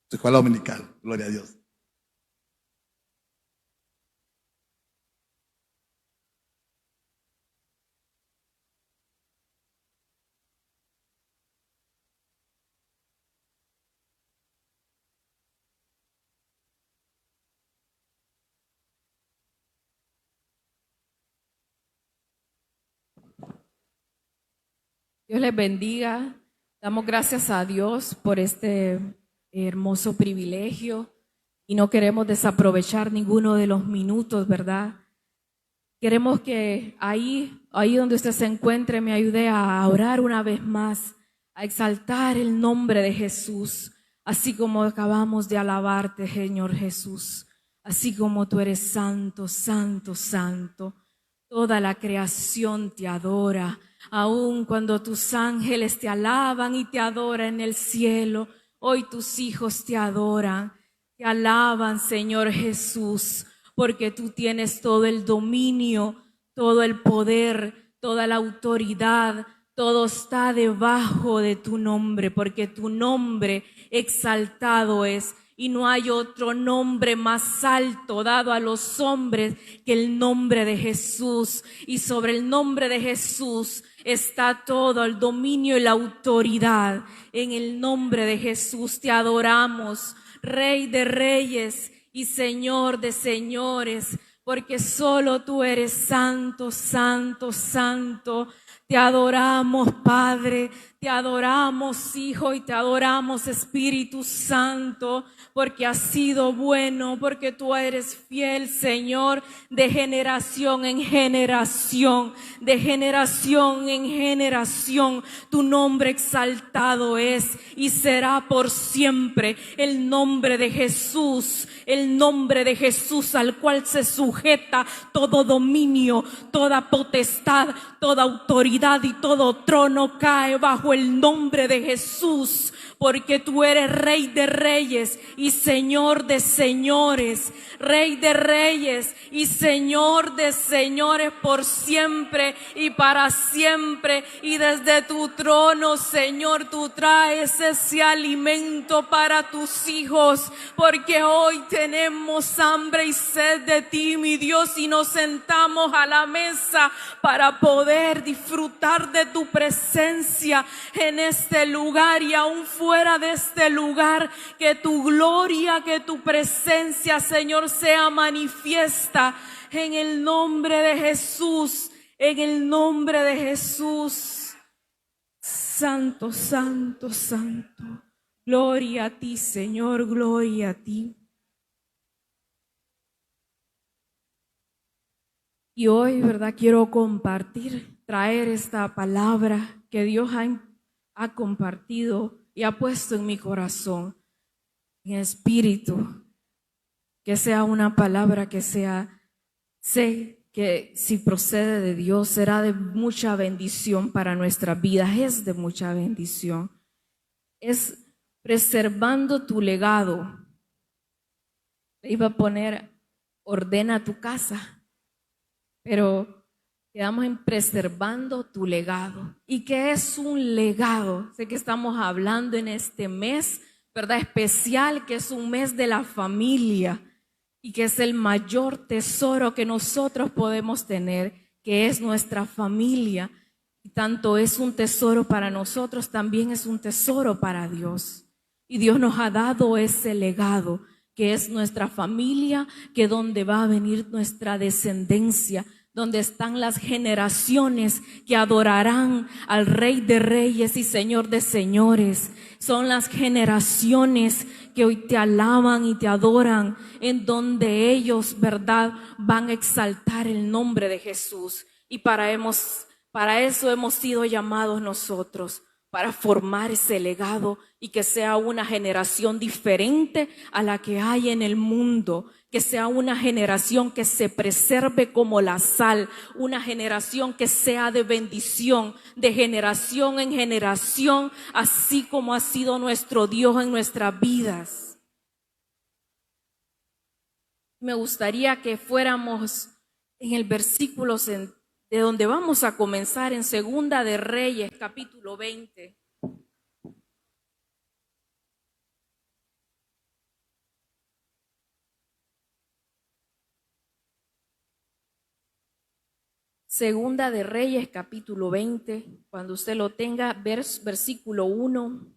su escuela dominical. Gloria a Dios. Dios les bendiga. Damos gracias a Dios por este hermoso privilegio y no queremos desaprovechar ninguno de los minutos, ¿verdad? Queremos que ahí donde usted se encuentre me ayude a orar una vez más, a exaltar el nombre de Jesús, así como acabamos de alabarte, Señor Jesús, así como tú eres santo, santo, santo. Toda la creación te adora, aun cuando tus ángeles te alaban y te adoran en el cielo. Hoy tus hijos te adoran, te alaban, Señor Jesús, porque tú tienes todo el dominio, todo el poder, toda la autoridad. Todo está debajo de tu nombre, porque tu nombre exaltado es. Y no hay otro nombre más alto dado a los hombres que el nombre de Jesús. Y sobre el nombre de Jesús está todo el dominio y la autoridad. En el nombre de Jesús te adoramos, Rey de reyes y Señor de señores, porque solo tú eres santo, santo, santo. Te adoramos, Padre, te adoramos, Hijo, y te adoramos, Espíritu Santo, porque has sido bueno, porque tú eres fiel, Señor, de generación en generación, de generación en generación. Tu nombre exaltado es y será por siempre el nombre de Jesús, el nombre de Jesús al cual se sujeta todo dominio, toda potestad, toda autoridad y todo trono cae bajo el nombre de Jesús, porque tú eres Rey de reyes y Señor de señores, Rey de reyes y Señor de señores por siempre y para siempre. Y desde tu trono, Señor, tú traes ese alimento para tus hijos, porque hoy tenemos hambre y sed de ti, mi Dios, y nos sentamos a la mesa para poder disfrutar de tu presencia en este lugar y aún fuera de este lugar. Que tu gloria, que tu presencia, Señor, sea manifiesta en el nombre de Jesús, en el nombre de Jesús. Santo, santo, santo. Gloria a ti, Señor, gloria a ti. Y hoy, ¿verdad? Quiero compartir, traer esta palabra que Dios ha compartido y ha puesto en mi corazón, en espíritu. Que sea una palabra que sé que si procede de Dios será de mucha bendición para nuestras vidas, es de mucha bendición. Es preservando tu legado. Le iba a poner, ordena tu casa, pero quedamos en preservando tu legado. ¿Y qué es un legado? Sé que estamos hablando en este mes, ¿verdad? Especial, que es un mes de la familia y que es el mayor tesoro que nosotros podemos tener, que es nuestra familia. Y tanto es un tesoro para nosotros, también es un tesoro para Dios. Y Dios nos ha dado ese legado, que es nuestra familia, que donde va a venir nuestra descendencia, donde están las generaciones que adorarán al Rey de reyes y Señor de señores. Son las generaciones que hoy te alaban y te adoran, en donde ellos, ¿verdad?, van a exaltar el nombre de Jesús. Y para eso hemos sido llamados nosotros, para formar ese legado y que sea una generación diferente a la que hay en el mundo, que sea una generación que se preserve como la sal, una generación que sea de bendición, de generación en generación, así como ha sido nuestro Dios en nuestras vidas. Me gustaría que fuéramos en el versículo de donde vamos a comenzar, en Segunda de Reyes, capítulo 20. Segunda de Reyes, capítulo 20, cuando usted lo tenga, versículo 1.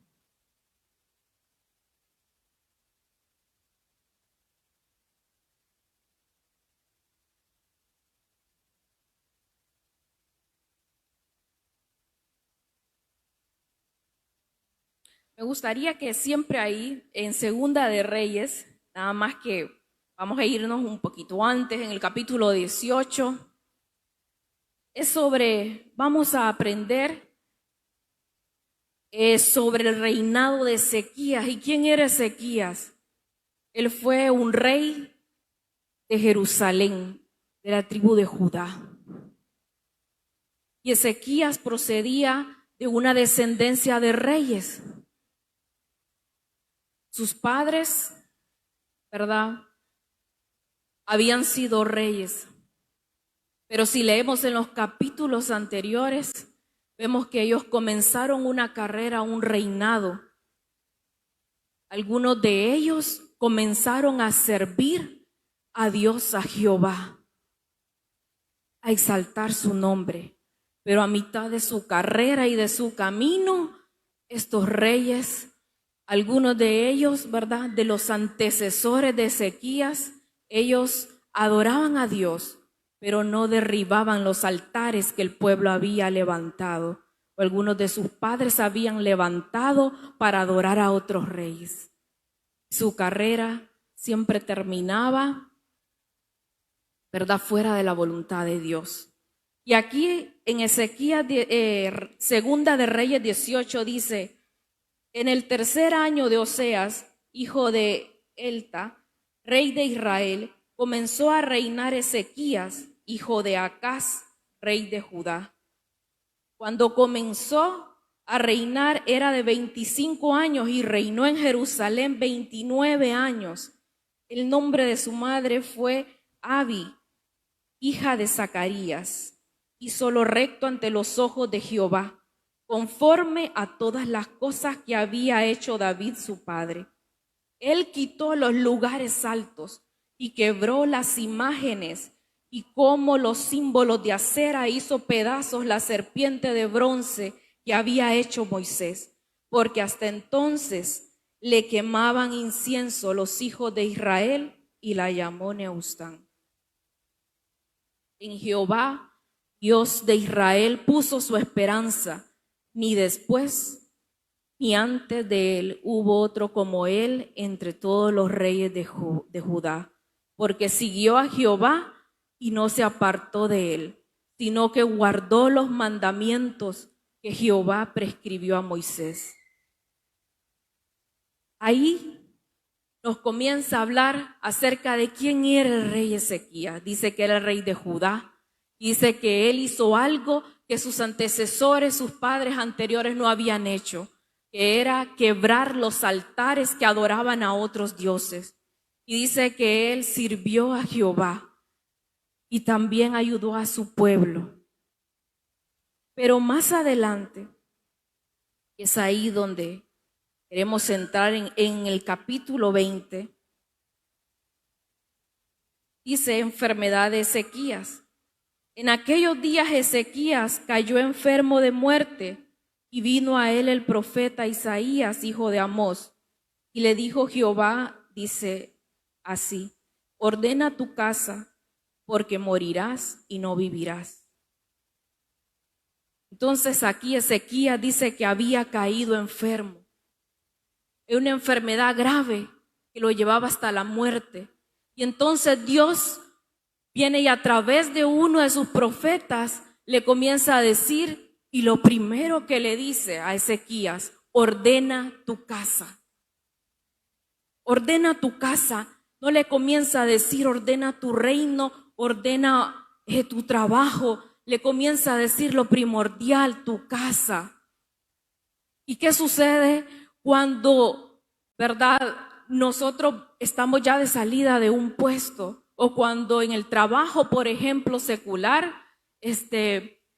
Me gustaría que siempre ahí, en Segunda de Reyes, nada más que vamos a irnos un poquito antes, en el capítulo 18, vamos a aprender sobre el reinado de Ezequías. ¿Y quién era Ezequías? Él fue un rey de Jerusalén, de la tribu de Judá. Y Ezequías procedía de una descendencia de reyes. Sus padres, ¿verdad?, habían sido reyes. Pero si leemos en los capítulos anteriores, vemos que ellos comenzaron una carrera, un reinado. Algunos de ellos comenzaron a servir a Dios, a Jehová, a exaltar su nombre. Pero a mitad de su carrera y de su camino, estos reyes, algunos de ellos, ¿verdad?, de los antecesores de Ezequías, ellos adoraban a Dios, pero no derribaban los altares que el pueblo había levantado, o algunos de sus padres habían levantado para adorar a otros reyes. Su carrera siempre terminaba, ¿verdad?, fuera de la voluntad de Dios. Y aquí en Ezequías, Segunda de Reyes 18 dice: en el tercer año de Oseas, hijo de Elta, rey de Israel, comenzó a reinar Ezequías, hijo de Acaz, rey de Judá. Cuando comenzó a reinar era de 25 años y reinó en Jerusalén 29 años. El nombre de su madre fue Abi, hija de Zacarías. Hizo lo recto ante los ojos de Jehová, conforme a todas las cosas que había hecho David su padre. Él quitó los lugares altos y quebró las imágenes, y como los símbolos de acera hizo pedazos la serpiente de bronce que había hecho Moisés, porque hasta entonces le quemaban incienso los hijos de Israel, y la llamó Nehushtan. En Jehová, Dios de Israel, puso su esperanza. Ni después ni antes de él hubo otro como él entre todos los reyes de Judá, porque siguió a Jehová y no se apartó de él, sino que guardó los mandamientos que Jehová prescribió a Moisés. Ahí nos comienza a hablar acerca de quién era el rey Ezequías. Dice que era el rey de Judá. Dice que él hizo algo que sus antecesores, sus padres anteriores no habían hecho, que era quebrar los altares que adoraban a otros dioses. Y dice que él sirvió a Jehová y también ayudó a su pueblo. Pero más adelante, es ahí donde queremos entrar en el capítulo 20, dice enfermedad de Ezequías. En aquellos días Ezequías cayó enfermo de muerte, y vino a él el profeta Isaías, hijo de Amós, y le dijo Jehová, dice así: ordena tu casa, porque morirás y no vivirás. Entonces aquí Ezequías dice que había caído enfermo, en una enfermedad grave que lo llevaba hasta la muerte. Y entonces Dios viene y a través de uno de sus profetas le comienza a decir, y lo primero que le dice a Ezequías: ordena tu casa. Ordena tu casa. No le comienza a decir ordena tu reino, ordena tu trabajo. Le comienza a decir lo primordial, tu casa. ¿Y qué sucede cuando, verdad, nosotros estamos ya de salida de un puesto? O cuando en el trabajo, por ejemplo, secular,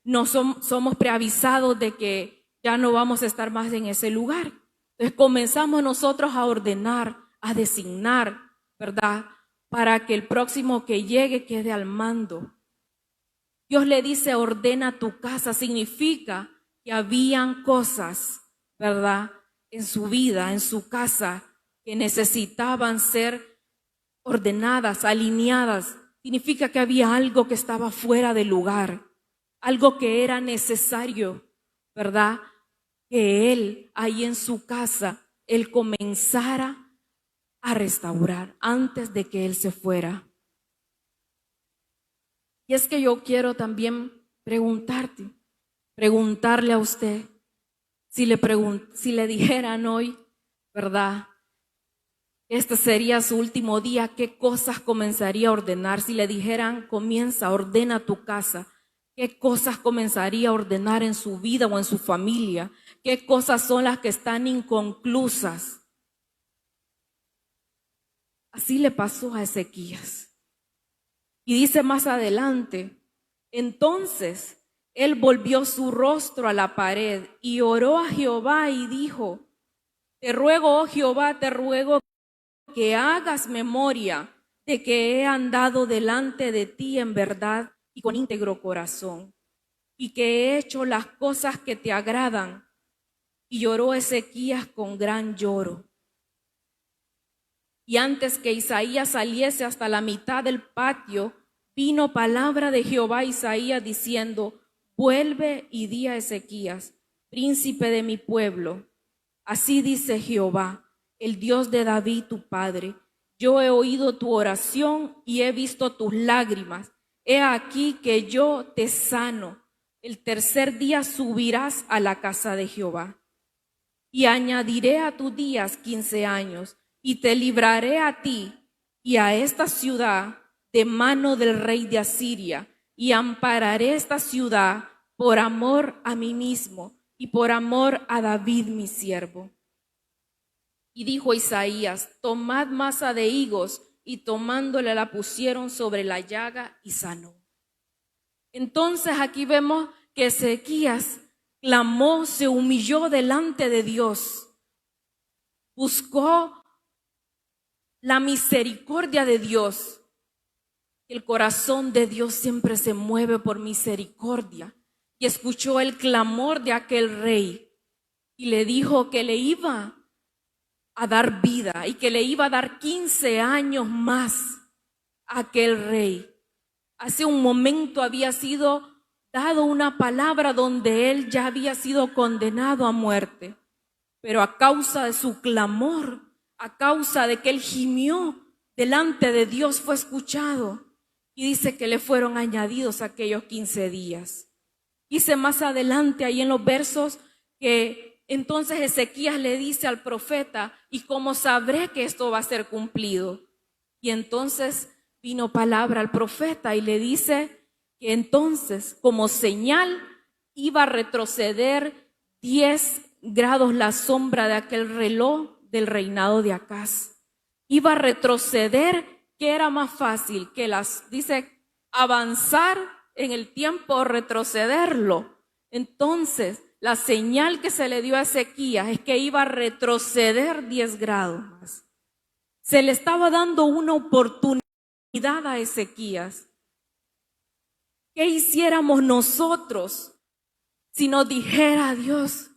no somos preavisados de que ya no vamos a estar más en ese lugar. Entonces comenzamos nosotros a ordenar, a designar, ¿verdad?, para que el próximo que llegue quede al mando. Dios le dice, ordena tu casa. Significa que habían cosas, ¿verdad?, en su vida, en su casa, que necesitaban ser ordenadas, alineadas. Significa que había algo que estaba fuera de lugar, algo que era necesario, ¿verdad?, que él ahí en su casa, él comenzara a restaurar antes de que él se fuera. Y es que yo quiero también preguntarle a usted, si le dijeran hoy, ¿verdad?, este sería su último día, ¿qué cosas comenzaría a ordenar? Si le dijeran, comienza, ordena tu casa, ¿qué cosas comenzaría a ordenar en su vida o en su familia? ¿Qué cosas son las que están inconclusas? Así le pasó a Ezequías. Y dice más adelante, entonces él volvió su rostro a la pared y oró a Jehová y dijo, te ruego, oh Jehová, te ruego que hagas memoria de que he andado delante de ti en verdad y con íntegro corazón, y que he hecho las cosas que te agradan. Y lloró Ezequías con gran lloro. Y antes que Isaías saliese hasta la mitad del patio, vino palabra de Jehová a Isaías diciendo, vuelve y di a Ezequías, príncipe de mi pueblo, así dice Jehová, el Dios de David tu padre, yo he oído tu oración y he visto tus lágrimas. He aquí que yo te sano. El tercer día subirás a la casa de Jehová. Y añadiré a tus días 15 años, y te libraré a ti y a esta ciudad de mano del rey de Asiria, y ampararé esta ciudad por amor a mí mismo y por amor a David mi siervo. Y dijo Isaías, tomad masa de higos, y tomándola la pusieron sobre la llaga y sanó. Entonces aquí vemos que Ezequías clamó, se humilló delante de Dios, buscó la misericordia de Dios. El corazón de Dios siempre se mueve por misericordia. Y escuchó el clamor de aquel rey y le dijo que le iba a dar vida y que le iba a dar 15 años más a aquel rey. Hace un momento había sido dado una palabra donde él ya había sido condenado a muerte, pero a causa de su clamor, a causa de que él gimió delante de Dios, fue escuchado, y dice que le fueron añadidos aquellos 15 días. Dice más adelante ahí en los versos que entonces Ezequías le dice al profeta, ¿y cómo sabré que esto va a ser cumplido? Y entonces vino palabra al profeta y le dice que entonces como señal iba a retroceder 10 grados la sombra de aquel reloj del reinado de Acaz. Iba a retroceder, que era más fácil que dice, avanzar en el tiempo o retrocederlo. Entonces, la señal que se le dio a Ezequías es que iba a retroceder 10 grados más. Se le estaba dando una oportunidad a Ezequías. ¿Qué hiciéramos nosotros si nos dijera Dios,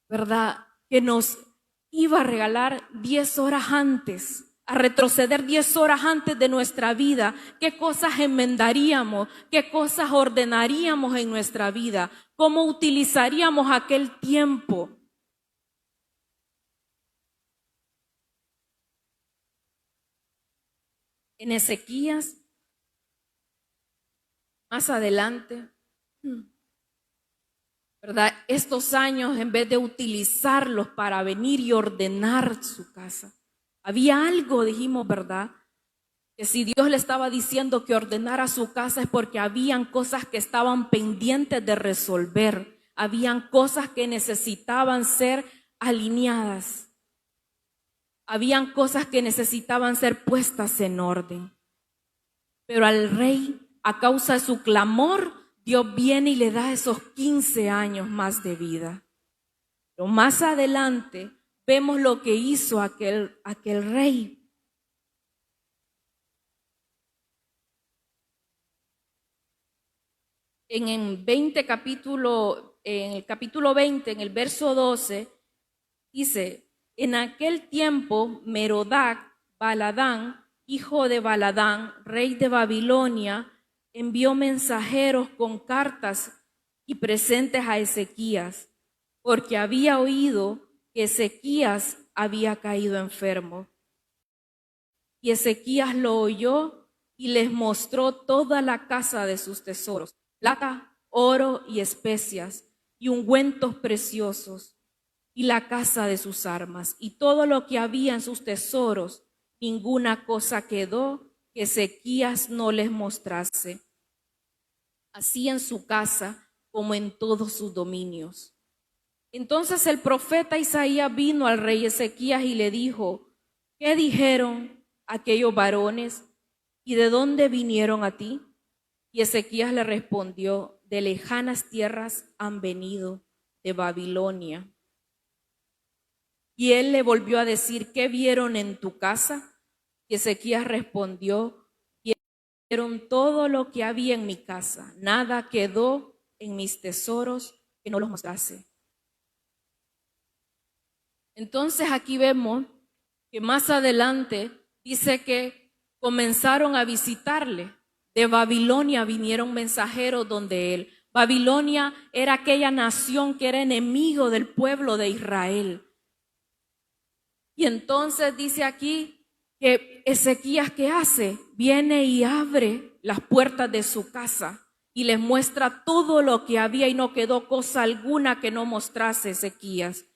verdad, que nos iba a regalar 10 horas antes, a retroceder 10 horas antes de nuestra vida? ¿Qué cosas enmendaríamos? ¿Qué cosas ordenaríamos en nuestra vida? ¿Cómo utilizaríamos aquel tiempo? En Ezequías, más adelante, ¿verdad?, estos años, en vez de utilizarlos para venir y ordenar su casa, había algo, dijimos, ¿verdad?, que si Dios le estaba diciendo que ordenara su casa es porque habían cosas que estaban pendientes de resolver, habían cosas que necesitaban ser alineadas. Habían cosas que necesitaban ser puestas en orden. Pero al rey, a causa de su clamor, Dios viene y le da esos 15 años más de vida. Pero más adelante vemos lo que hizo aquel rey. en el capítulo 20, en el verso 12, dice: en aquel tiempo Merodac Baladán, hijo de Baladán, rey de Babilonia, envió mensajeros con cartas y presentes a Ezequías, porque había oído que Ezequías había caído enfermo. Y Ezequías lo oyó y les mostró toda la casa de sus tesoros, plata, oro y especias, y ungüentos preciosos, y la casa de sus armas, y todo lo que había en sus tesoros. Ninguna cosa quedó que Ezequías no les mostrase, así en su casa como en todos sus dominios. Entonces el profeta Isaías vino al rey Ezequías y le dijo: ¿qué dijeron aquellos varones y de dónde vinieron a ti? Y Ezequías le respondió: de lejanas tierras han venido, de Babilonia. Y él le volvió a decir: ¿qué vieron en tu casa? Y Ezequías respondió: vieron todo lo que había en mi casa, nada quedó en mis tesoros que no los mostrase. Entonces aquí vemos que más adelante dice que comenzaron a visitarle. De Babilonia vinieron mensajeros donde él. Babilonia era aquella nación que era enemigo del pueblo de Israel. Y entonces dice aquí que Ezequías, ¿qué hace? Viene y abre las puertas de su casa y les muestra todo lo que había, y no quedó cosa alguna que no mostrase Ezequías.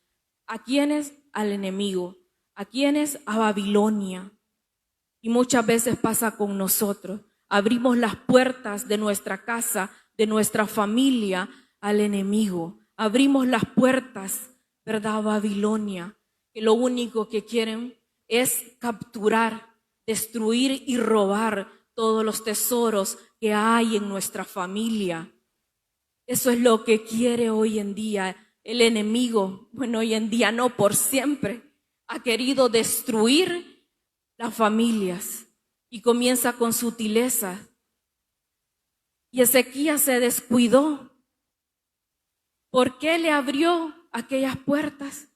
¿A quiénes? Al enemigo. ¿A quiénes? A Babilonia. Y muchas veces pasa con nosotros. Abrimos las puertas de nuestra casa, de nuestra familia, al enemigo. Abrimos las puertas, ¿verdad?, a Babilonia, que lo único que quieren es capturar, destruir y robar todos los tesoros que hay en nuestra familia. Eso es lo que quiere hoy en día el enemigo. Bueno, hoy en día no, por siempre. Ha querido destruir las familias y comienza con sutileza. Y Ezequías se descuidó. ¿Por qué le abrió aquellas puertas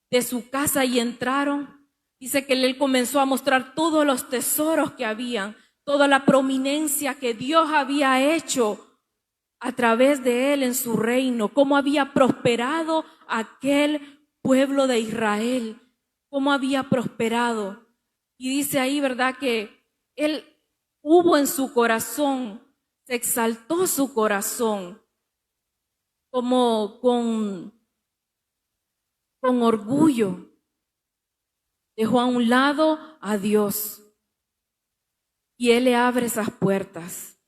de su casa y entraron? Dice que él comenzó a mostrar todos los tesoros que habían, toda la prominencia que Dios había hecho a través de él en su reino, cómo había prosperado aquel pueblo de Israel, cómo había prosperado. Y dice ahí, ¿verdad?, que él hubo en su corazón, se exaltó su corazón, como con orgullo. Dejó a un lado a Dios. Y él le abre esas puertas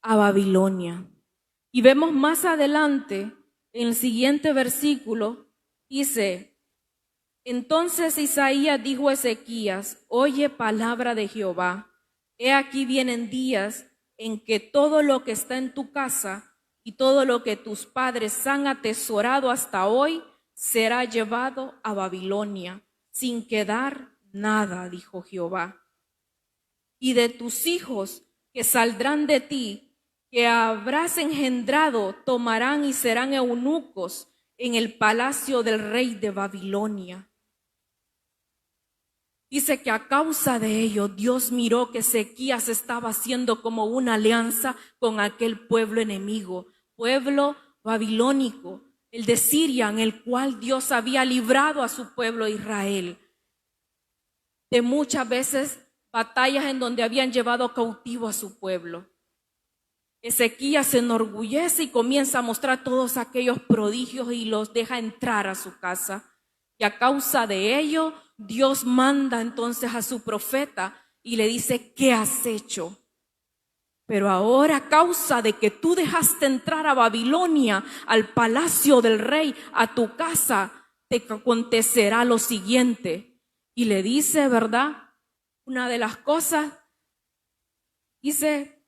a Babilonia. Y vemos más adelante, en el siguiente versículo, dice: entonces Isaías dijo a Ezequías: oye palabra de Jehová. He aquí vienen días en que todo lo que está en tu casa y todo lo que tus padres han atesorado hasta hoy será llevado a Babilonia, sin quedar nada, dijo Jehová. Y de tus hijos que saldrán de ti, que habrás engendrado, tomarán y serán eunucos en el palacio del rey de Babilonia. Dice que a causa de ello Dios miró que Ezequías estaba haciendo como una alianza con aquel pueblo enemigo, pueblo babilónico, el de Siria, en el cual Dios había librado a su pueblo Israel de muchas veces batallas en donde habían llevado cautivo a su pueblo. Ezequías se enorgullece y comienza a mostrar todos aquellos prodigios y los deja entrar a su casa. Y a causa de ello, Dios manda entonces a su profeta y le dice: ¿qué has hecho? Pero ahora, a causa de que tú dejaste entrar a Babilonia, al palacio del rey, a tu casa, te acontecerá lo siguiente. Y le dice, ¿verdad?, una de las cosas, dice: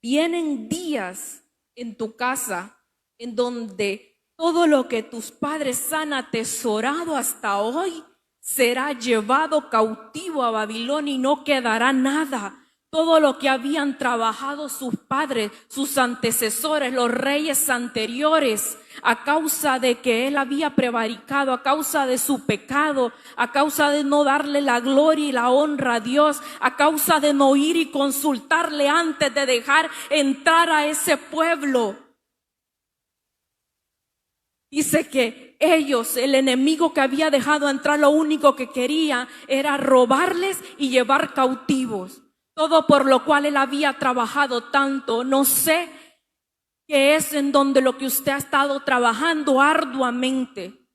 vienen días en tu casa en donde todo lo que tus padres han atesorado hasta hoy será llevado cautivo a Babilonia y no quedará nada. todo lo que habían trabajado sus padres, sus antecesores, los reyes anteriores, a causa de que él había prevaricado, a causa de su pecado, a causa de no darle la gloria y la honra a Dios, a causa de no ir y consultarle antes de dejar entrar a ese pueblo. Dice que ellos, el enemigo que había dejado entrar, lo único que quería era robarles y llevar cautivos. Todo por lo cual él había trabajado tanto. No sé qué es en donde lo que usted ha estado trabajando arduamente.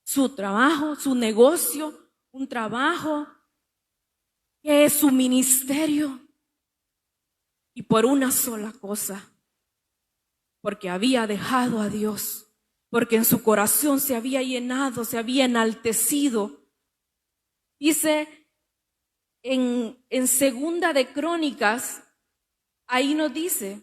Su trabajo, su negocio, un trabajo, ¿qué es su ministerio? Y por una sola cosa, porque había dejado a Dios, porque en su corazón se había llenado, se había enaltecido. Dice en Segunda de Crónicas, ahí nos dice,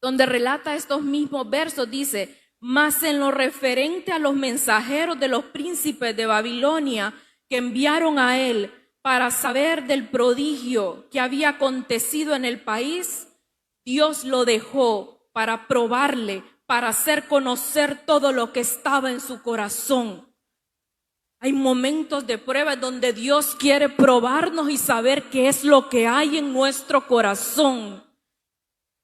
donde relata estos mismos versos, dice: mas en lo referente a los mensajeros de los príncipes de Babilonia que enviaron a él para saber del prodigio que había acontecido en el país, Dios lo dejó para probarle, para hacer conocer todo lo que estaba en su corazón. Hay momentos de prueba donde Dios quiere probarnos y saber qué es lo que hay en nuestro corazón.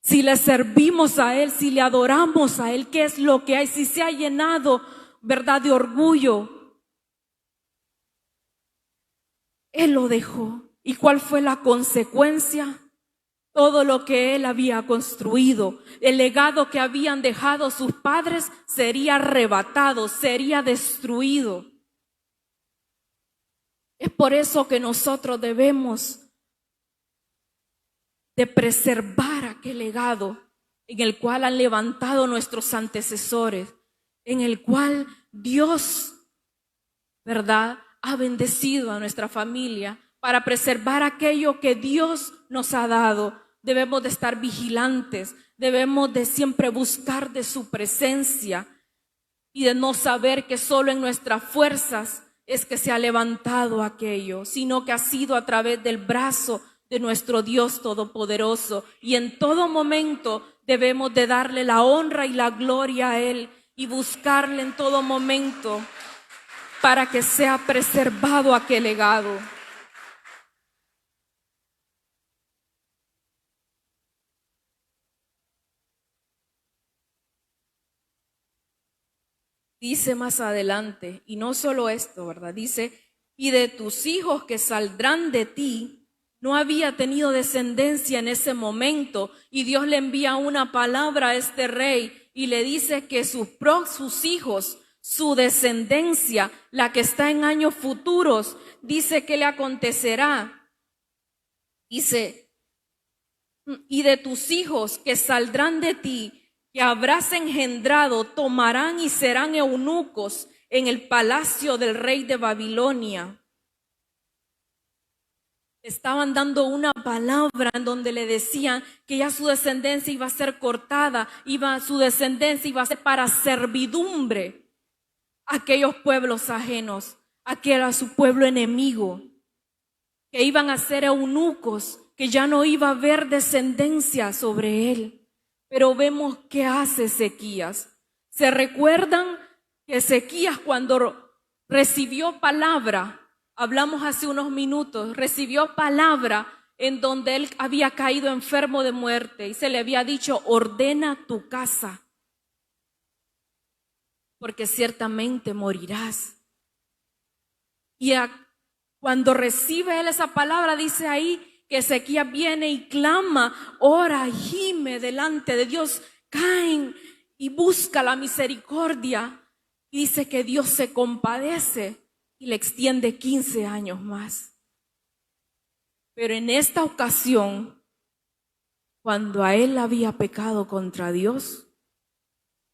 Si le servimos a Él, si le adoramos a Él, qué es lo que hay, si se ha llenado, ¿verdad?, de orgullo. Él lo dejó. ¿Y cuál fue la consecuencia? Todo lo que él había construido, el legado que habían dejado sus padres, sería arrebatado, sería destruido. Es por eso que nosotros debemos de preservar aquel legado en el cual han levantado nuestros antecesores, en el cual Dios, ¿verdad?, ha bendecido a nuestra familia, para preservar aquello que Dios nos ha dado. Debemos de estar vigilantes, debemos de siempre buscar de su presencia y de no saber que solo en nuestras fuerzas es que se ha levantado aquello, sino que ha sido a través del brazo de nuestro Dios Todopoderoso. Y en todo momento debemos de darle la honra y la gloria a Él y buscarle en todo momento para que sea preservado aquel legado. Dice más adelante, y no solo esto, ¿verdad? Dice: y de tus hijos que saldrán de ti. No había tenido descendencia en ese momento, y Dios le envía una palabra a este rey y le dice que sus hijos, su descendencia, la que está en años futuros, dice que le acontecerá. Dice: y de tus hijos que saldrán de ti, que habrás engendrado, tomarán y serán eunucos en el palacio del rey de Babilonia. Estaban dando una palabra en donde le decían que ya su descendencia iba a ser cortada, su descendencia iba a ser para servidumbre a aquellos pueblos ajenos, aquel a su pueblo enemigo, que iban a ser eunucos, que ya no iba a haber descendencia sobre él. Pero vemos qué hace Ezequías. ¿Se recuerdan que Ezequías, cuando recibió palabra, hablamos hace unos minutos, recibió palabra en donde él había caído enfermo de muerte y se le había dicho: ordena tu casa, porque ciertamente morirás? Y cuando recibe él esa palabra, dice ahí que Ezequías viene y clama, ora, gime delante de Dios, caen y busca la misericordia. Y dice que Dios se compadece y le extiende 15 años más. Pero en esta ocasión, cuando a él había pecado contra Dios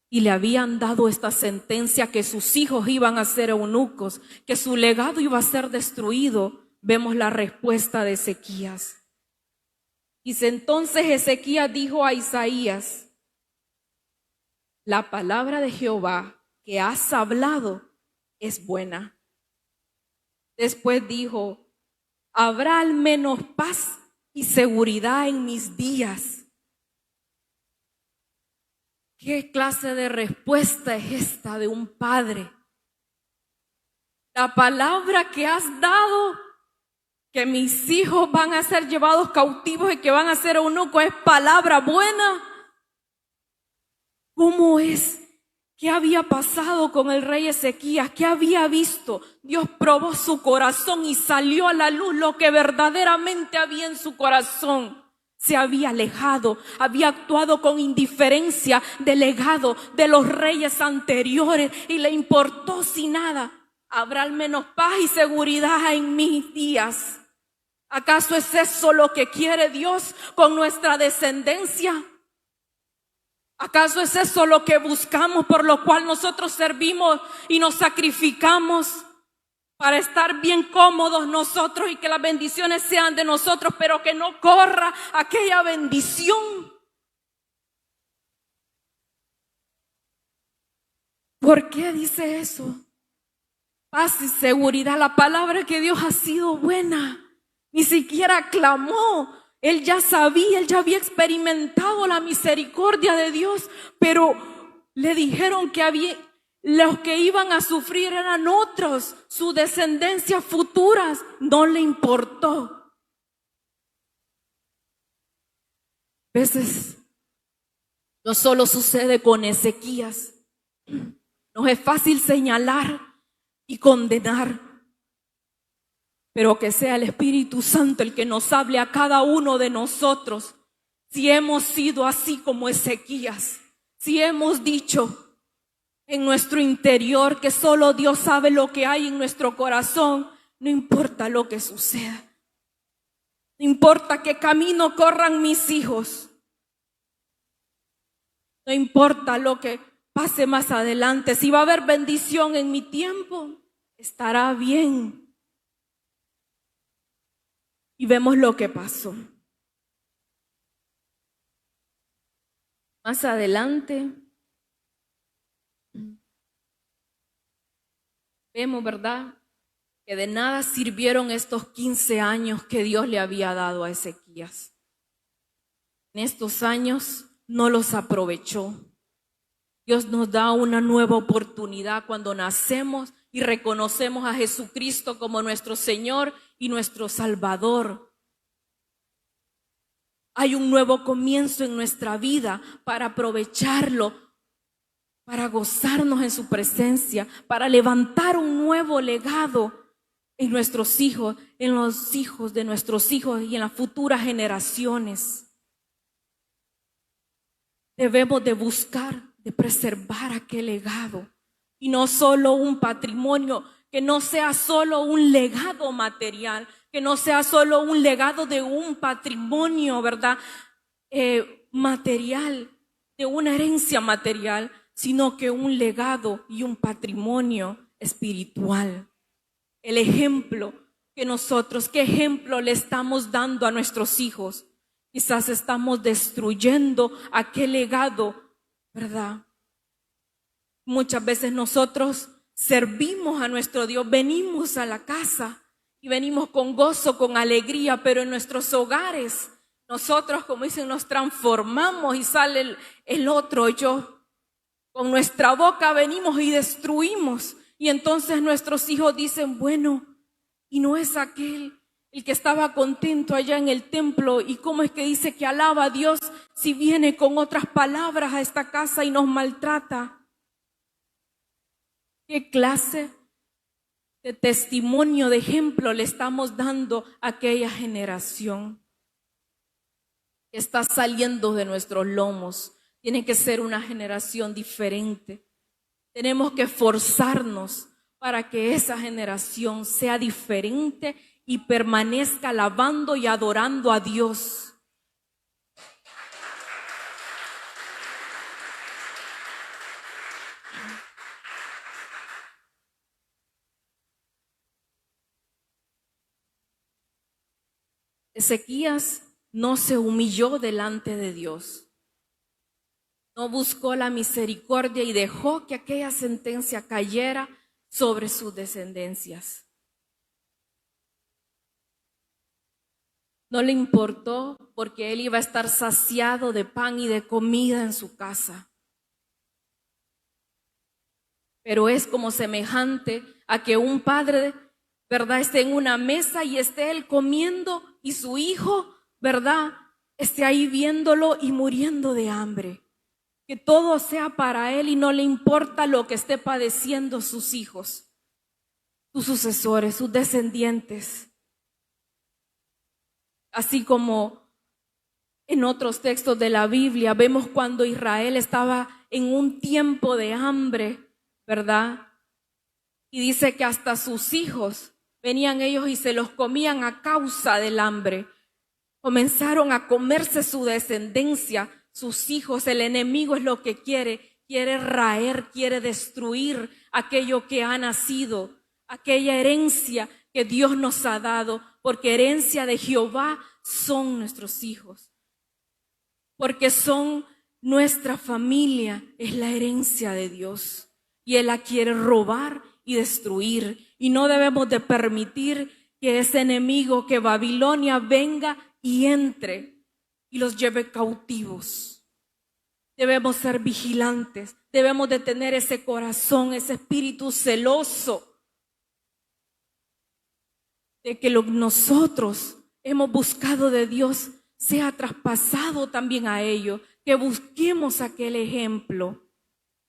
y le habían dado esta sentencia que sus hijos iban a ser eunucos, que su legado iba a ser destruido, vemos la respuesta de Ezequías. Dice: entonces Ezequías dijo a Isaías: la palabra de Jehová que has hablado es buena. Después dijo: habrá al menos paz y seguridad en mis días. ¿Qué clase de respuesta es esta de un padre? La palabra que has dado, que mis hijos van a ser llevados cautivos y que van a ser eunucos, es palabra buena. ¿Cómo es? ¿Qué había pasado con el rey Ezequías? ¿Qué había visto? Dios probó su corazón y salió a la luz lo que verdaderamente había en su corazón. Se había alejado, había actuado con indiferencia del legado de los reyes anteriores y le importó sin nada. Habrá al menos paz y seguridad en mis días. ¿Acaso es eso lo que quiere Dios con nuestra descendencia? ¿Acaso es eso lo que buscamos, por lo cual nosotros servimos y nos sacrificamos para estar bien cómodos nosotros y que las bendiciones sean de nosotros, pero que no corra aquella bendición? ¿Por qué dice eso? Paz y seguridad. La palabra que Dios ha sido buena. Ni siquiera clamó. Él ya sabía, él ya había experimentado la misericordia de Dios, pero le dijeron que los que iban a sufrir eran otros, sus descendencias futuras. No le importó. A veces no solo sucede con Ezequías. Nos es fácil señalar y condenar, pero que sea el Espíritu Santo el que nos hable a cada uno de nosotros. Si hemos sido así como Ezequías, si hemos dicho en nuestro interior que solo Dios sabe lo que hay en nuestro corazón, no importa lo que suceda, no importa qué camino corran mis hijos, no importa lo que pase más adelante, si va a haber bendición en mi tiempo, estará bien. Y vemos lo que pasó. Más adelante vemos, ¿verdad?, que de nada sirvieron estos 15 años que Dios le había dado a Ezequías. En estos años no los aprovechó. Dios nos da una nueva oportunidad cuando nacemos y reconocemos a Jesucristo como nuestro Señor y nuestro Salvador. Hay un nuevo comienzo en nuestra vida para aprovecharlo, para gozarnos en su presencia, para levantar un nuevo legado en nuestros hijos, en los hijos de nuestros hijos y en las futuras generaciones. Debemos de buscar, de preservar aquel legado y no solo un patrimonio, que no sea solo un legado material, que no sea solo un legado de un patrimonio, ¿verdad? Material, de una herencia material, sino que un legado y un patrimonio espiritual. El ejemplo que nosotros, ¿qué ejemplo le estamos dando a nuestros hijos? Quizás estamos destruyendo aquel legado, ¿verdad? Muchas veces nosotros servimos a nuestro Dios, venimos a la casa y venimos con gozo, con alegría, pero en nuestros hogares nosotros, como dicen, nos transformamos y sale el otro yo. Con nuestra boca venimos y destruimos, y entonces nuestros hijos dicen, bueno, y no es aquel el que estaba contento allá en el templo, y cómo es que dice que alaba a Dios si viene con otras palabras a esta casa y nos maltrata. ¿Qué clase de testimonio, de ejemplo le estamos dando a aquella generación que está saliendo de nuestros lomos? Tiene que ser una generación diferente. Tenemos que esforzarnos para que esa generación sea diferente y permanezca alabando y adorando a Dios. Ezequías no se humilló delante de Dios. No buscó la misericordia y dejó que aquella sentencia cayera sobre sus descendencias. No le importó porque él iba a estar saciado de pan y de comida en su casa. Pero es como semejante a que un padre, ¿verdad?, esté en una mesa y esté él comiendo y su hijo, ¿verdad?, esté ahí viéndolo y muriendo de hambre. Que todo sea para él y no le importa lo que esté padeciendo sus hijos, sus sucesores, sus descendientes. Así como en otros textos de la Biblia vemos cuando Israel estaba en un tiempo de hambre, ¿verdad? Y dice que hasta sus hijos venían ellos y se los comían a causa del hambre. Comenzaron a comerse su descendencia, sus hijos. El enemigo es lo que quiere raer, quiere destruir aquello que ha nacido, aquella herencia que Dios nos ha dado, porque herencia de Jehová son nuestros hijos, porque son nuestra familia, es la herencia de Dios y Él la quiere robar y destruir, y no debemos de permitir que ese enemigo, que Babilonia venga y entre y los lleve cautivos. Debemos ser vigilantes, debemos de tener ese corazón, ese espíritu celoso de que lo que nosotros hemos buscado de Dios sea traspasado también a ellos, que busquemos aquel ejemplo.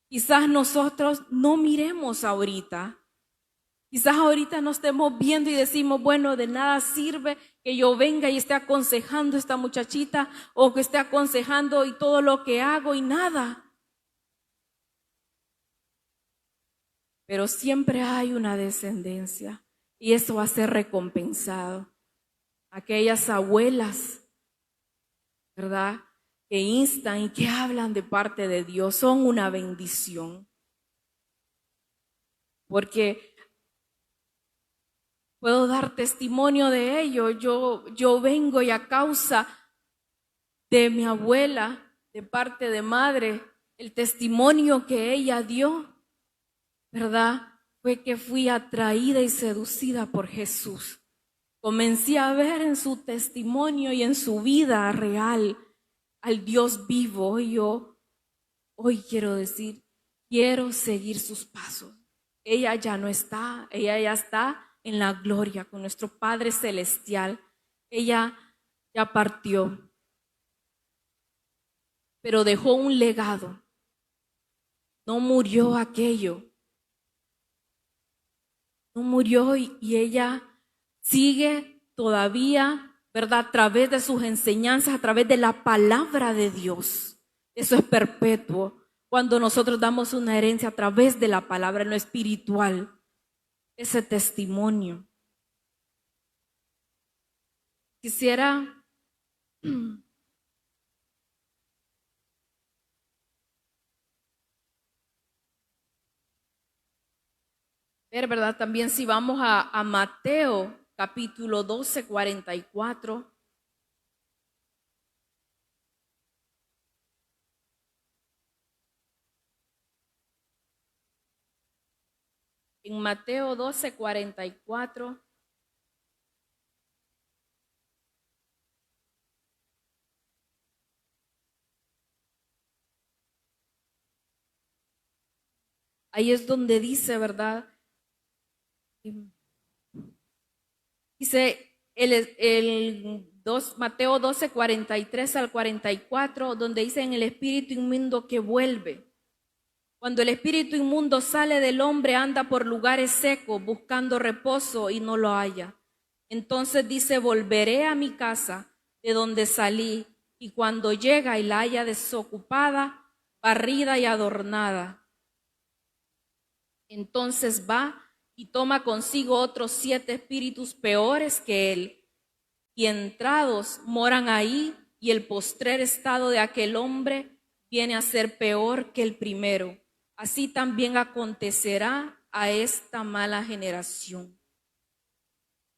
Quizás nosotros no miremos ahorita. Quizás ahorita no estemos viendo y decimos, bueno, de nada sirve que yo venga y esté aconsejando a esta muchachita o que esté aconsejando y todo lo que hago y nada. Pero siempre hay una descendencia y eso va a ser recompensado. Aquellas abuelas, ¿verdad?, que instan y que hablan de parte de Dios son una bendición. Porque puedo dar testimonio de ello. Yo vengo y a causa de mi abuela, de parte de madre, el testimonio que ella dio, ¿verdad?, fue que fui atraída y seducida por Jesús. Comencé a ver en su testimonio y en su vida real al Dios vivo. Y yo hoy quiero decir, quiero seguir sus pasos. Ella ya no está, ella ya está en la gloria con nuestro Padre Celestial. Ella ya partió, pero dejó un legado. No murió aquello. No murió y ella sigue todavía, ¿verdad?, a través de sus enseñanzas, a través de la palabra de Dios. Eso es perpetuo. Cuando nosotros damos una herencia a través de la palabra, en lo espiritual, ese testimonio. Quisiera ver, ¿verdad?, también si vamos a Mateo capítulo 12, 44. En Mateo 12, 44. Ahí es donde dice, ¿verdad? Dice Mateo 12, 43 al 44, donde dice, en el espíritu inmundo que vuelve. Cuando el espíritu inmundo sale del hombre, anda por lugares secos buscando reposo y no lo halla. Entonces dice, volveré a mi casa de donde salí, y cuando llega y la haya desocupada, barrida y adornada, entonces va y toma consigo otros 7 espíritus peores que él, y entrados moran ahí, y el postrer estado de aquel hombre viene a ser peor que el primero. Así también acontecerá a esta mala generación.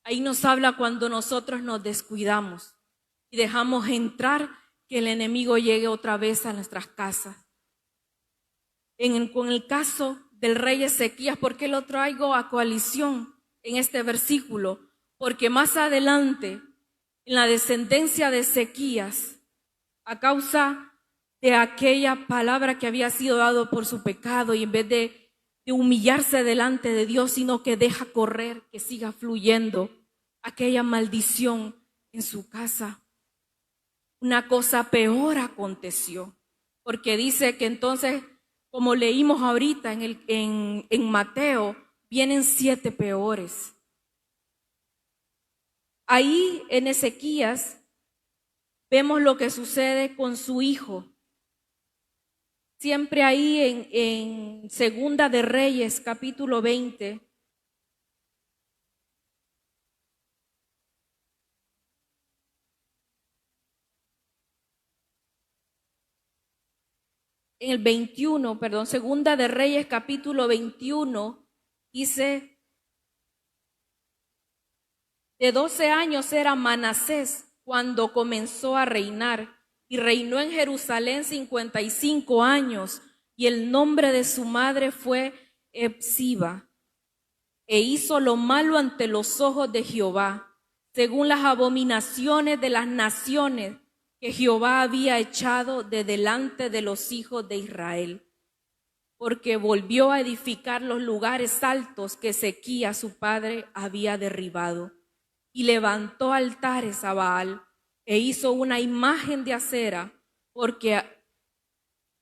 Ahí nos habla cuando nosotros nos descuidamos y dejamos entrar que el enemigo llegue otra vez a nuestras casas. Con el caso del rey Ezequías, ¿por qué lo traigo a coalición en este versículo? Porque más adelante en la descendencia de Ezequías a causa de aquella palabra que había sido dado por su pecado, y en vez de humillarse delante de Dios, sino que deja correr, que siga fluyendo aquella maldición en su casa. Una cosa peor aconteció, porque dice que entonces, como leímos ahorita en Mateo, vienen 7 peores. Ahí en Ezequías vemos lo que sucede con su hijo. Siempre ahí en Segunda de Reyes, capítulo 20. En el 21, perdón, Segunda de Reyes, capítulo 21, dice, de 12 años era Manasés cuando comenzó a reinar, y reinó en Jerusalén 55 años, y el nombre de su madre fue Hepsiba, e hizo lo malo ante los ojos de Jehová, según las abominaciones de las naciones que Jehová había echado de delante de los hijos de Israel, porque volvió a edificar los lugares altos que Ezequías su padre había derribado, y levantó altares a Baal, e hizo una imagen de acera, porque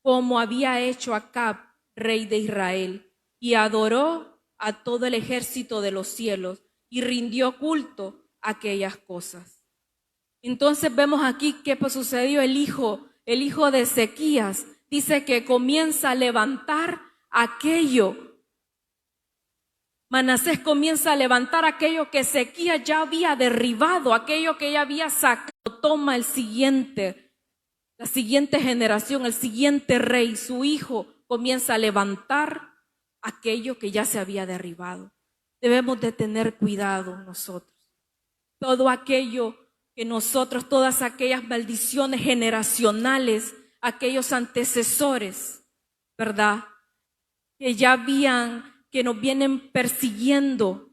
como había hecho Acab, rey de Israel, y adoró a todo el ejército de los cielos, y rindió culto a aquellas cosas. Entonces vemos aquí qué sucedió. El hijo de Ezequías dice que comienza a levantar aquello. Manasés comienza a levantar aquello que Ezequías ya había derribado, aquello que ya había sacado. Toma la siguiente generación, el siguiente rey, su hijo, comienza a levantar aquello que ya se había derribado. Debemos de tener cuidado nosotros. Todo aquello que nosotros, todas aquellas maldiciones generacionales, aquellos antecesores, ¿verdad? Que nos vienen persiguiendo.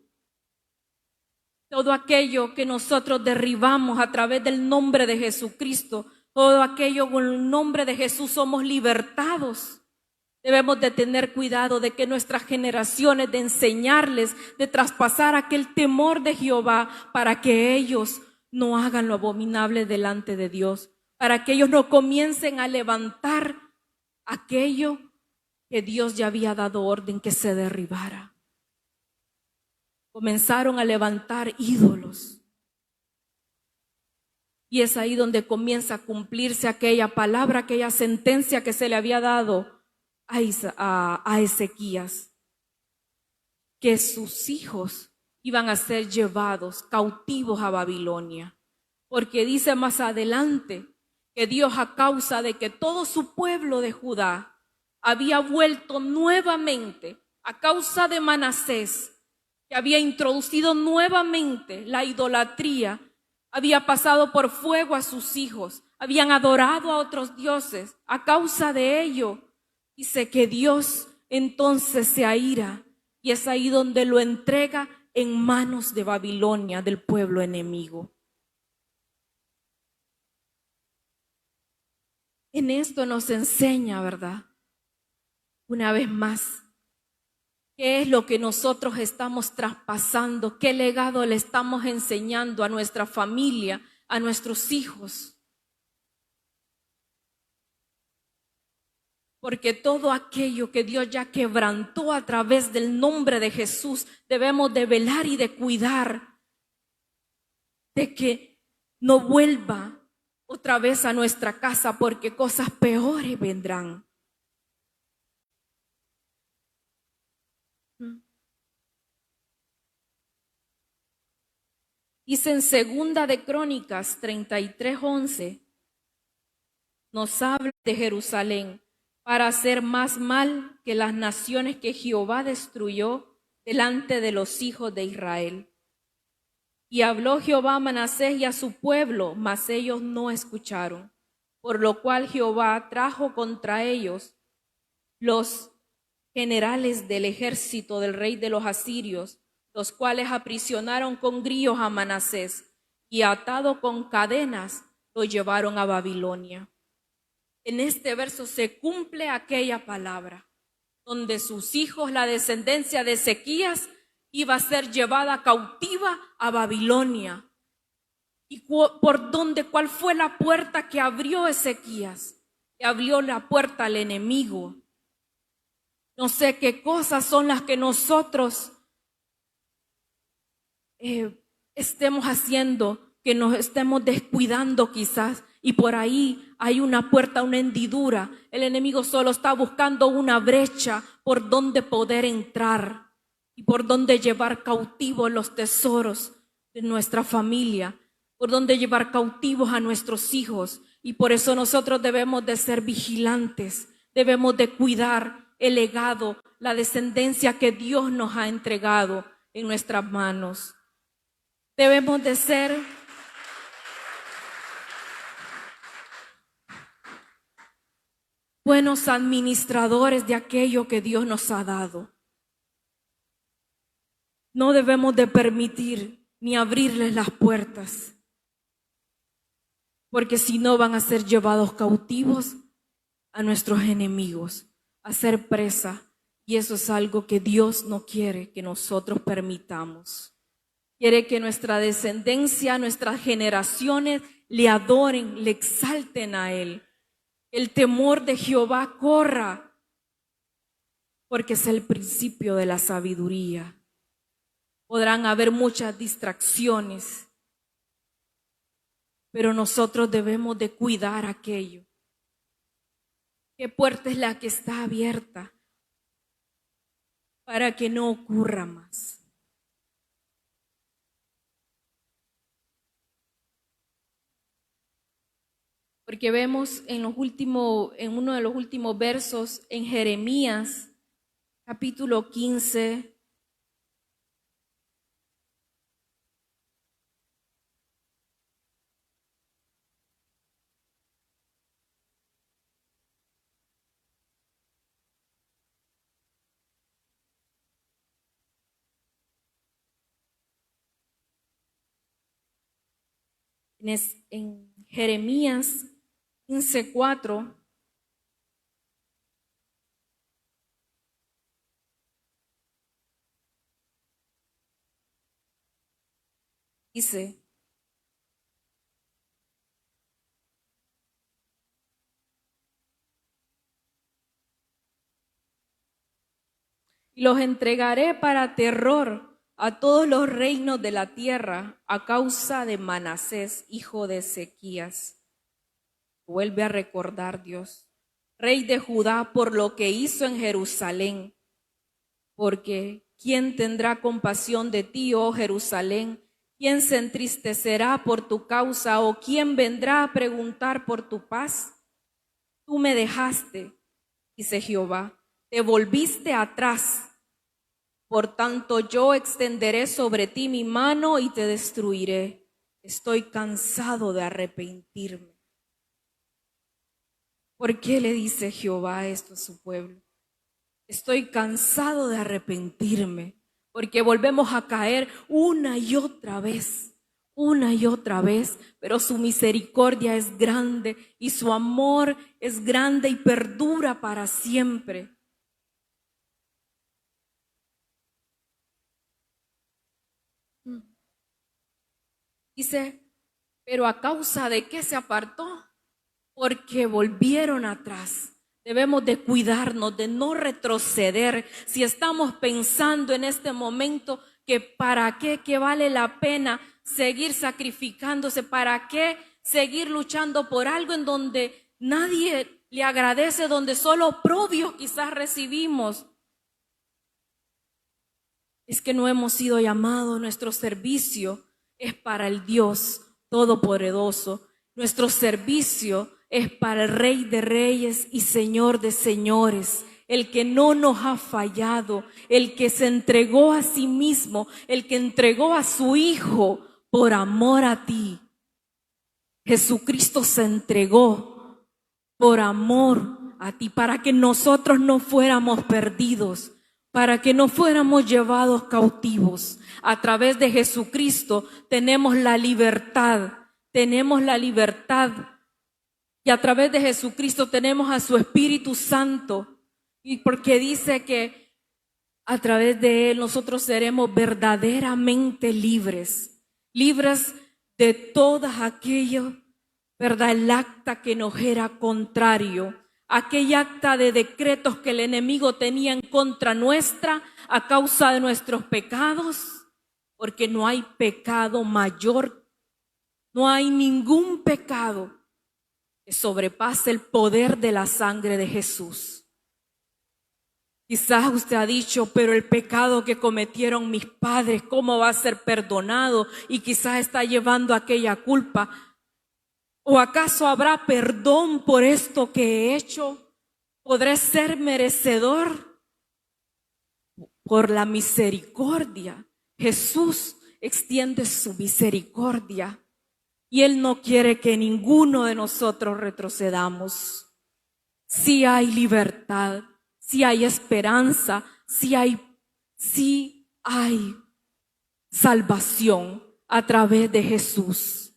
Todo aquello que nosotros derribamos a través del nombre de Jesucristo, todo aquello con el nombre de Jesús somos libertados. Debemos de tener cuidado de que nuestras generaciones, de enseñarles, de traspasar aquel temor de Jehová para que ellos no hagan lo abominable delante de Dios, para que ellos no comiencen a levantar aquello que Dios ya había dado orden que se derribara. Comenzaron a levantar ídolos. Y es ahí donde comienza a cumplirse aquella palabra, aquella sentencia que se le había dado a Ezequías, que sus hijos iban a ser llevados cautivos a Babilonia, porque dice más adelante que Dios, a causa de que todo su pueblo de Judá había vuelto nuevamente, a causa de Manasés, que había introducido nuevamente la idolatría, había pasado por fuego a sus hijos, habían adorado a otros dioses. A causa de ello, dice que Dios entonces se aira, y es ahí donde lo entrega en manos de Babilonia, del pueblo enemigo. En esto nos enseña, ¿verdad? Una vez más, ¿qué es lo que nosotros estamos traspasando? ¿Qué legado le estamos enseñando a nuestra familia, a nuestros hijos? Porque todo aquello que Dios ya quebrantó a través del nombre de Jesús, debemos de velar y de cuidar de que no vuelva otra vez a nuestra casa, porque cosas peores vendrán. Dice en Segunda de Crónicas 33:11, nos habla de Jerusalén para hacer más mal que las naciones que Jehová destruyó delante de los hijos de Israel. Y habló Jehová a Manasés y a su pueblo, mas ellos no escucharon, por lo cual Jehová trajo contra ellos los generales del ejército del rey de los asirios, los cuales aprisionaron con grillos a Manasés y atado con cadenas lo llevaron a Babilonia. En este verso se cumple aquella palabra, donde sus hijos, la descendencia de Ezequías, iba a ser llevada cautiva a Babilonia. ¿Y cuál fue la puerta que abrió Ezequías? Que abrió la puerta al enemigo. No sé qué cosas son las que nosotros estemos haciendo, que nos estemos descuidando quizás, y por ahí hay una puerta, una hendidura. El enemigo solo está buscando una brecha por donde poder entrar y por donde llevar cautivos los tesoros de nuestra familia, por donde llevar cautivos a nuestros hijos. Y por eso nosotros debemos de ser vigilantes, debemos de cuidar el legado, la descendencia que Dios nos ha entregado en nuestras manos. Debemos de ser buenos administradores de aquello que Dios nos ha dado. No debemos de permitir ni abrirles las puertas, porque si no van a ser llevados cautivos a nuestros enemigos, a ser presa, y eso es algo que Dios no quiere que nosotros permitamos. Quiere que nuestra descendencia, nuestras generaciones le adoren, le exalten a Él. El temor de Jehová corra, porque es el principio de la sabiduría. Podrán haber muchas distracciones, pero nosotros debemos de cuidar aquello. ¿Qué puerta es la que está abierta para que no ocurra más? Porque vemos en uno de los últimos versos en Jeremías, capítulo 15, en Jeremías 15:4, dice: y los entregaré para terror a todos los reinos de la tierra a causa de Manasés, hijo de Ezequías. Vuelve a recordar Dios, rey de Judá, por lo que hizo en Jerusalén. Porque ¿quién tendrá compasión de ti, oh Jerusalén? ¿Quién se entristecerá por tu causa o quién vendrá a preguntar por tu paz? Tú me dejaste, dice Jehová, te volviste atrás. Por tanto, yo extenderé sobre ti mi mano y te destruiré. Estoy cansado de arrepentirme. ¿Por qué le dice Jehová esto a su pueblo? Estoy cansado de arrepentirme, porque volvemos a caer una y otra vez, pero su misericordia es grande y su amor es grande y perdura para siempre. Dice, pero ¿a causa de qué se apartó? Porque volvieron atrás. Debemos de cuidarnos, de no retroceder. Si estamos pensando en este momento que para qué, que vale la pena seguir sacrificándose, para qué seguir luchando por algo en donde nadie le agradece, donde solo oprobios quizás recibimos. Es que no hemos sido llamados, nuestro servicio es para el Dios Todopoderoso. Nuestro servicio es para el Rey de Reyes y Señor de Señores, el que no nos ha fallado, el que se entregó a sí mismo, el que entregó a su Hijo por amor a ti. Jesucristo se entregó por amor a ti, para que nosotros no fuéramos perdidos, para que no fuéramos llevados cautivos. A través de Jesucristo tenemos la libertad, y a través de Jesucristo tenemos a su Espíritu Santo, y porque dice que a través de Él nosotros seremos verdaderamente libres de todas aquellas, ¿verdad? El acta que nos era contrario, aquella acta de decretos que el enemigo tenía en contra nuestra a causa de nuestros pecados, porque no hay pecado mayor, no hay ningún pecado que sobrepase el poder de la sangre de Jesús. Quizás usted ha dicho, pero el pecado que cometieron mis padres, ¿cómo va a ser perdonado? Y quizás está llevando aquella culpa. ¿O acaso habrá perdón por esto que he hecho? ¿Podré ser merecedor? Por la misericordia. Jesús extiende su misericordia y Él no quiere que ninguno de nosotros retrocedamos. Sí hay libertad, sí hay esperanza, sí hay salvación a través de Jesús.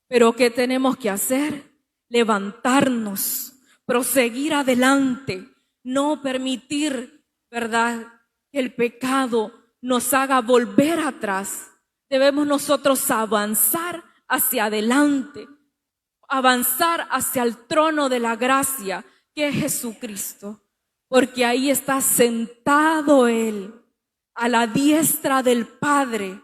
Pero ¿qué tenemos que hacer? Levantarnos, proseguir adelante, no permitir, ¿verdad?, que el pecado nos haga volver atrás. Debemos nosotros avanzar hacia adelante, avanzar hacia el trono de la gracia, que es Jesucristo, porque ahí está sentado Él, a la diestra del Padre,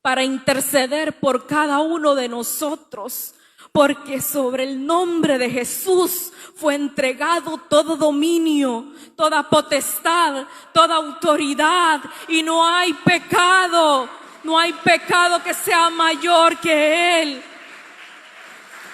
para interceder por cada uno de nosotros, porque sobre el nombre de Jesús fue entregado todo dominio, toda potestad, toda autoridad, y no hay pecado que sea mayor que Él.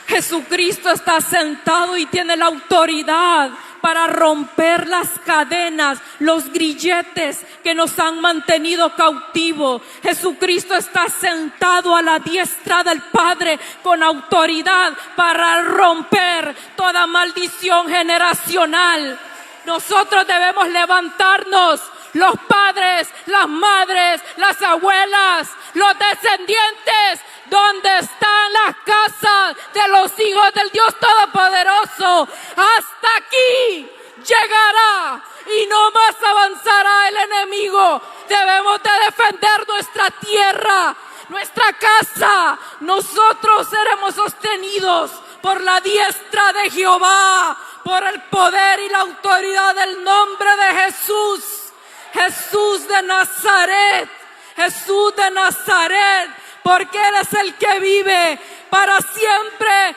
Jesucristo está sentado y tiene la autoridad para romper las cadenas, los grilletes que nos han mantenido cautivos. Jesucristo está sentado a la diestra del Padre con autoridad para romper toda maldición generacional. Nosotros debemos levantarnos, los padres, las madres, las abuelas, los descendientes. ¿Dónde están las casas de los hijos del Dios Todopoderoso? Hasta aquí llegará y no más avanzará el enemigo. Debemos de defender nuestra tierra, nuestra casa. Nosotros seremos sostenidos por la diestra de Jehová, por el poder y la autoridad del nombre de Jesús. Jesús de Nazaret, porque Él es el que vive para siempre,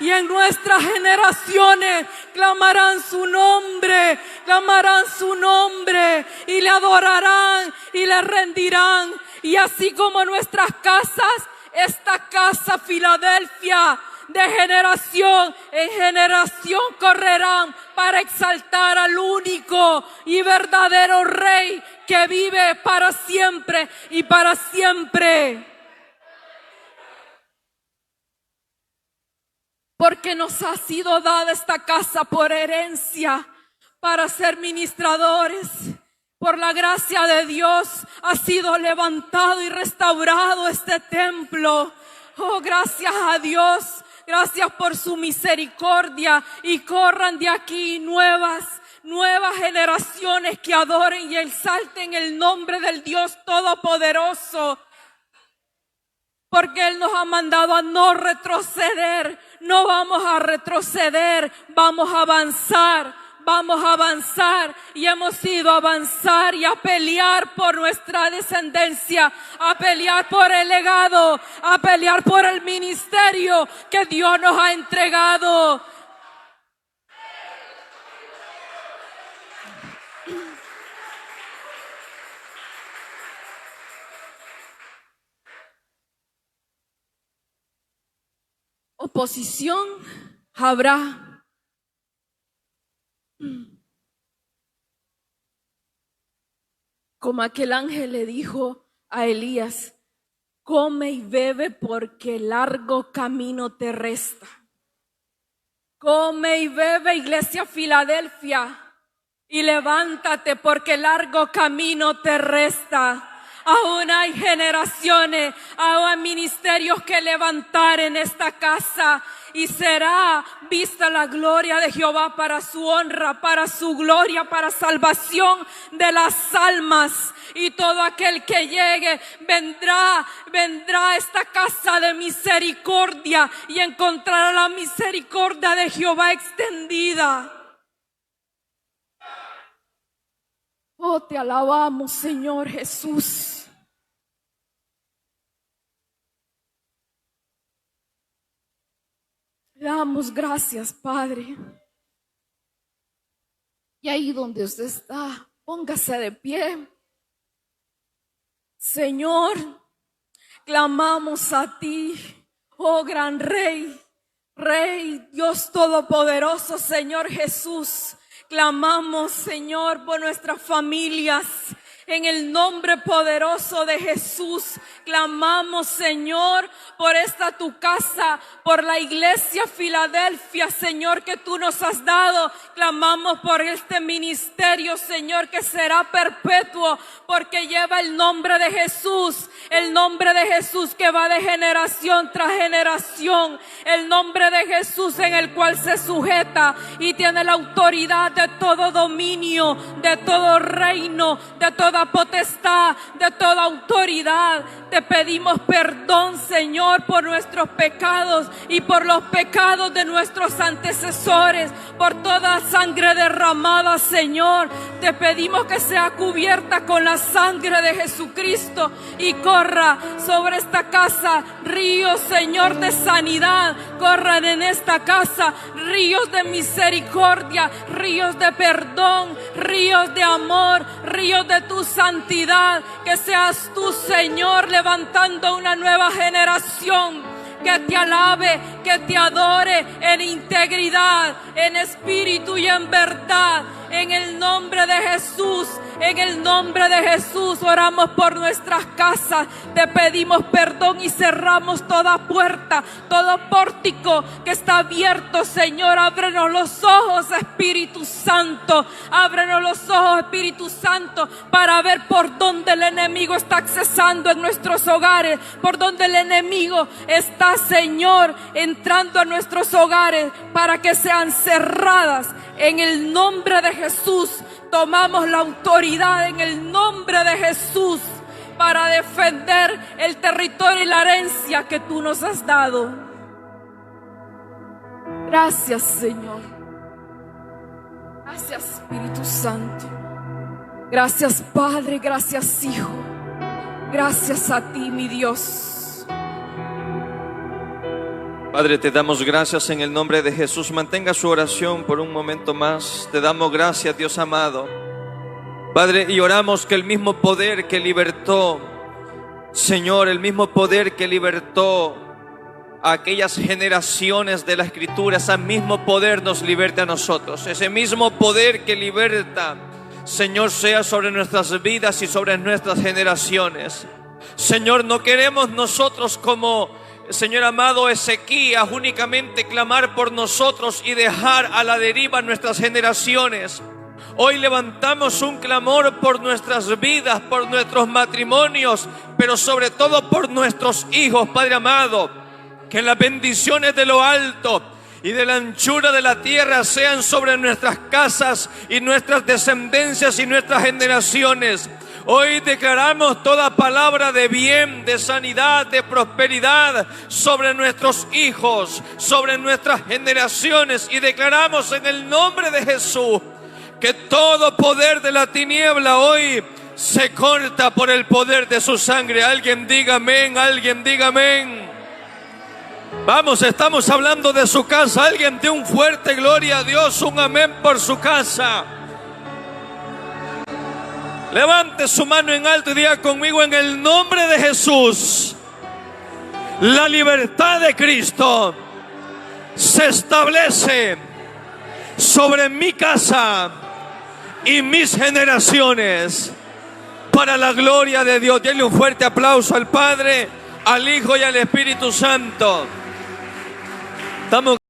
y en nuestras generaciones clamarán su nombre, y le adorarán y le rendirán. Y así como nuestras casas, esta casa Filadelfia, de generación en generación correrán para exaltar al único y verdadero Rey que vive para siempre y para siempre. Porque nos ha sido dada esta casa por herencia para ser ministradores. Por la gracia de Dios ha sido levantado y restaurado este templo. Oh, gracias a Dios. Gracias por su misericordia, y corran de aquí nuevas generaciones que adoren y exalten el nombre del Dios Todopoderoso. Porque Él nos ha mandado a no retroceder. No vamos a retroceder, vamos a avanzar. Y hemos ido a avanzar y a pelear por nuestra descendencia, a pelear por el legado, a pelear por el ministerio que Dios nos ha entregado. Oposición habrá. Como aquel ángel le dijo a Elías: come y bebe porque largo camino te resta. Come y bebe, Iglesia Filadelfia, y levántate porque largo camino te resta. Aún hay generaciones, aún hay ministerios que levantar en esta casa, y será vista la gloria de Jehová para su honra, para su gloria, para salvación de las almas. Y todo aquel que llegue vendrá a esta casa de misericordia y encontrará la misericordia de Jehová extendida. Oh, te alabamos, Señor Jesús. Le damos gracias, Padre. Y ahí donde usted está, póngase de pie. Señor, clamamos a ti, oh gran Rey, Rey, Dios Todopoderoso, Señor Jesús. Clamamos, Señor, por nuestras familias. En el nombre poderoso de Jesús, clamamos, Señor, por esta tu casa, por la Iglesia Filadelfia, Señor, que tú nos has dado. Clamamos por este ministerio, Señor, que será perpetuo, porque lleva el nombre de Jesús, el nombre de Jesús que va de generación tras generación, el nombre de Jesús en el cual se sujeta y tiene la autoridad de todo dominio, de todo reino, de toda potestad, de toda autoridad. Te pedimos perdón, Señor, por nuestros pecados y por los pecados de nuestros antecesores, por toda sangre derramada, Señor. Te pedimos que sea cubierta con la sangre de Jesucristo y corra sobre esta casa ríos, Señor, de sanidad. Corran en esta casa ríos de misericordia, ríos de perdón, ríos de amor, ríos de tu santidad. Que seas tú, Señor, levantando una nueva generación que te alabe, que te adore en integridad, en espíritu y en verdad. En el nombre de Jesús, en el nombre de Jesús, oramos por nuestras casas. Te pedimos perdón y cerramos toda puerta, todo pórtico que está abierto, Señor. Ábrenos los ojos, Espíritu Santo. Ábrenos los ojos, Espíritu Santo, para ver por dónde el enemigo está accesando en nuestros hogares, por dónde el enemigo está, Señor, entrando a nuestros hogares, para que sean cerradas. En el nombre de Jesús, tomamos la autoridad en el nombre de Jesús para defender el territorio y la herencia que tú nos has dado. Gracias, Señor. Gracias, Espíritu Santo. Gracias, Padre. Gracias, Hijo. Gracias a ti, mi Dios. Padre, te damos gracias en el nombre de Jesús. Mantenga su oración por un momento más. Te damos gracias, Dios amado. Padre, y oramos que el mismo poder que libertó, Señor, el mismo poder que libertó a aquellas generaciones de la Escritura, ese mismo poder nos liberte a nosotros. Ese mismo poder que liberta, Señor, sea sobre nuestras vidas y sobre nuestras generaciones. Señor, no queremos nosotros como Señor amado Ezequías únicamente clamar por nosotros y dejar a la deriva nuestras generaciones. Hoy levantamos un clamor por nuestras vidas, por nuestros matrimonios, pero sobre todo por nuestros hijos, Padre amado. Que las bendiciones de lo alto y de la anchura de la tierra sean sobre nuestras casas y nuestras descendencias y nuestras generaciones. Hoy declaramos toda palabra de bien, de sanidad, de prosperidad sobre nuestros hijos, sobre nuestras generaciones, y declaramos en el nombre de Jesús que todo poder de la tiniebla hoy se corta por el poder de su sangre. Alguien diga amén, alguien diga amén. Vamos, estamos hablando de su casa. Alguien dé un fuerte gloria a Dios, un amén por su casa. Levante su mano en alto y diga conmigo: en el nombre de Jesús, la libertad de Cristo se establece sobre mi casa y mis generaciones, para la gloria de Dios. Denle un fuerte aplauso al Padre, al Hijo y al Espíritu Santo. Estamos